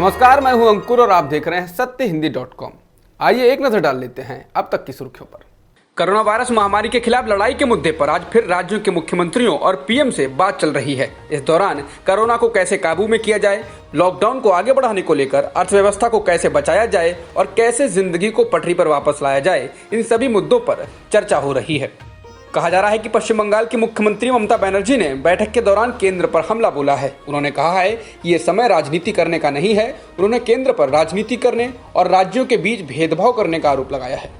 नमस्कार, मैं हूं अंकुर और आप देख रहे हैं सत्यहिंदी.com। आइए एक नजर डाल लेते हैं अब तक की सुर्खियों पर। कोरोना वायरस महामारी के खिलाफ लड़ाई के मुद्दे पर आज फिर राज्यों के मुख्यमंत्रियों और पीएम से बात चल रही है। इस दौरान कोरोना को कैसे काबू में किया जाए, लॉकडाउन को आगे बढ़ाने को लेकर अर्थव्यवस्था को कैसे बचाया जाए और कैसे जिंदगी को पटरी पर वापस लाया जाए, इन सभी मुद्दों पर चर्चा हो रही है। कहा जा रहा है कि पश्चिम बंगाल की मुख्यमंत्री ममता बनर्जी ने बैठक के दौरान केंद्र पर हमला बोला है। उन्होंने कहा है कि ये समय राजनीति करने का नहीं है। उन्होंने केंद्र पर राजनीति करने और राज्यों के बीच भेदभाव करने का आरोप लगाया है।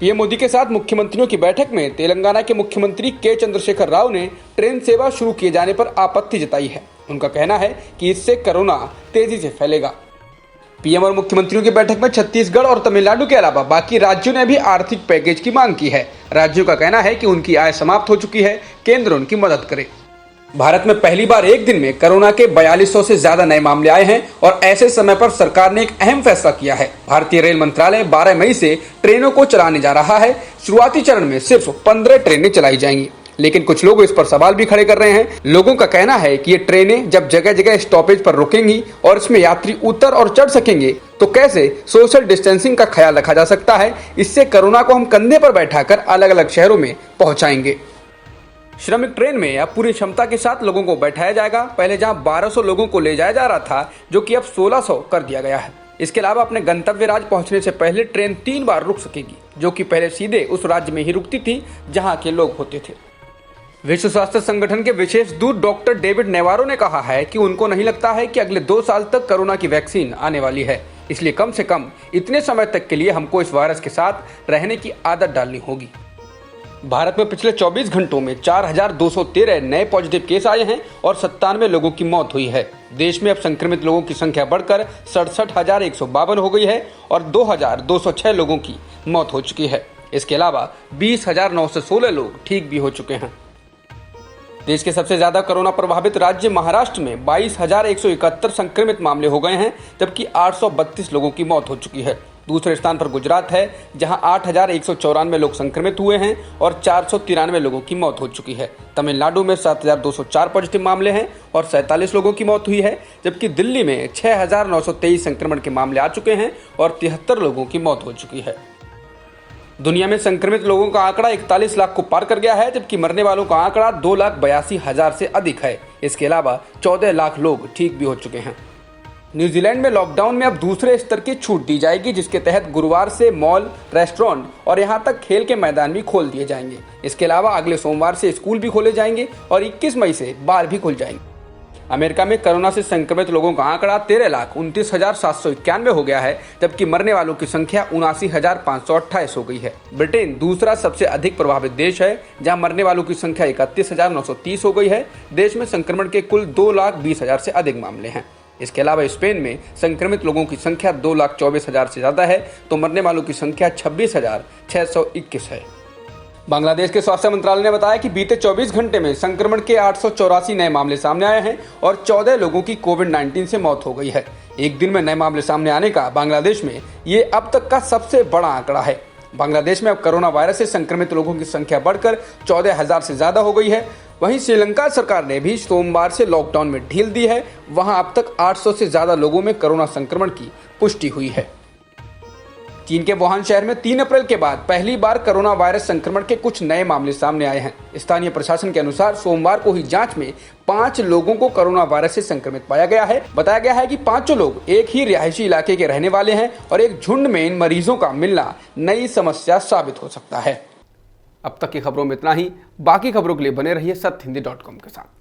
पीएम मोदी के साथ मुख्यमंत्रियों की बैठक में तेलंगाना के मुख्यमंत्री के चंद्रशेखर राव ने ट्रेन सेवा शुरू किए जाने पर आपत्ति जताई है। उनका कहना है कि इससे कोरोना तेजी से फैलेगा। पीएम और मुख्यमंत्रियों की बैठक में छत्तीसगढ़ और तमिलनाडु के अलावा बाकी राज्यों ने भी आर्थिक पैकेज की मांग की है। राज्यों का कहना है कि उनकी आय समाप्त हो चुकी है, केंद्र उनकी मदद करे। भारत में पहली बार एक दिन में कोरोना के 4200 से ज्यादा नए मामले आए हैं और ऐसे समय पर सरकार ने एक अहम फैसला किया है। भारतीय रेल मंत्रालय 12 मई से ट्रेनों को चलाने जा रहा है। शुरुआती चरण में सिर्फ 15 ट्रेनें चलाई जाएंगी, लेकिन कुछ लोग इस पर सवाल भी खड़े कर रहे हैं। लोगों का कहना है कि ये ट्रेनें जब जगह जगह स्टॉपेज पर रुकेंगी और इसमें यात्री उतर और चढ़ सकेंगे तो कैसे सोशल डिस्टेंसिंग का ख्याल रखा जा सकता है। इससे कोरोना को हम कंधे पर बैठाकर अलग अलग शहरों में पहुंचाएंगे। श्रमिक ट्रेन में अब पूरी क्षमता के साथ लोगों को बैठाया जाएगा। पहले जहां 1200 लोगों को ले जाया जा रहा था, जो कि अब 1600 कर दिया गया है। इसके अलावा अपने गंतव्य राज्य पहुंचने से पहले ट्रेन 3 बार रुक सकेगी, जो कि पहले सीधे उस राज्य में ही रुकती थी जहां के लोग होते थे। विश्व स्वास्थ्य संगठन के विशेष दूत डॉक्टर डेविड नेवारो ने कहा है कि उनको नहीं लगता है कि अगले 2 साल तक कोरोना की वैक्सीन आने वाली है। इसलिए कम से कम इतने समय तक के लिए हमको इस वायरस के साथ रहने की आदत डालनी होगी। भारत में पिछले 24 घंटों में 4213 नए पॉजिटिव केस आए हैं और 97 लोगों की मौत हुई है। देश में अब संक्रमित लोगों की संख्या बढ़कर 67,152 हो गई है और 2,206 लोगों की मौत हो चुकी है। इसके अलावा 20,916 लोग ठीक भी हो चुके हैं। देश के सबसे ज्यादा कोरोना प्रभावित राज्य महाराष्ट्र में 22,171 संक्रमित मामले हो गए हैं, जबकि 832 लोगों की मौत हो चुकी है। दूसरे स्थान पर गुजरात है, जहां 8,194 लोग संक्रमित हुए हैं और 493 लोगों की मौत हो चुकी है। तमिलनाडु में 7,204 पॉजिटिव मामले हैं और 47 लोगों की मौत हुई है, जबकि दिल्ली में 6,923 संक्रमण के मामले आ चुके हैं और 73 लोगों की मौत हो चुकी है। दुनिया में संक्रमित लोगों का आंकड़ा 41 लाख को पार कर गया है, जबकि मरने वालों का आंकड़ा 2,82,000 से अधिक है। इसके अलावा 14 लाख लोग ठीक भी हो चुके हैं। न्यूजीलैंड में लॉकडाउन में अब दूसरे स्तर की छूट दी जाएगी, जिसके तहत गुरुवार से मॉल, रेस्टोरेंट और यहां तक खेल के मैदान भी खोल दिए जाएंगे। इसके अलावा अगले सोमवार से स्कूल भी खोले जाएंगे और 21 मई से बार भी खुल जाएंगे। अमेरिका में कोरोना से संक्रमित लोगों का आंकड़ा 13,29,791 हो गया है, जबकि मरने वालों की संख्या 79,528 हो गई है। ब्रिटेन दूसरा सबसे अधिक प्रभावित देश है, जहां मरने वालों की संख्या 31,930 हो गई है। देश में संक्रमण के कुल 2,20,000 से अधिक मामले हैं। इसके अलावा स्पेन में संक्रमित लोगों की संख्या 2,24,000 से ज्यादा है, तो मरने वालों की संख्या 26,621 है। बांग्लादेश के स्वास्थ्य मंत्रालय ने बताया कि बीते 24 घंटे में संक्रमण के 884 नए मामले सामने आए हैं और 14 लोगों की कोविड-19 से मौत हो गई है। एक दिन में नए मामले सामने आने का बांग्लादेश में ये अब तक का सबसे बड़ा आंकड़ा है। बांग्लादेश में अब कोरोना वायरस से संक्रमित लोगों की संख्या बढ़कर 14,000 से ज्यादा हो गई है। वहीं श्रीलंका सरकार ने भी सोमवार से लॉकडाउन में ढील दी है। वहां अब तक 800 से ज्यादा लोगों में कोरोना संक्रमण की पुष्टि हुई है। चीन के वुहान शहर में 3 अप्रैल के बाद पहली बार कोरोना वायरस संक्रमण के कुछ नए मामले सामने आए हैं। स्थानीय प्रशासन के अनुसार सोमवार को ही जांच में 5 लोगों को कोरोना वायरस से संक्रमित पाया गया है। बताया गया है कि 5 लोग एक ही रिहायशी इलाके के रहने वाले हैं और एक झुंड में इन मरीजों का मिलना नई समस्या साबित हो सकता है। अब तक की खबरों में इतना ही। बाकी खबरों के लिए बने रहिए सत्यहिंदी.com के साथ।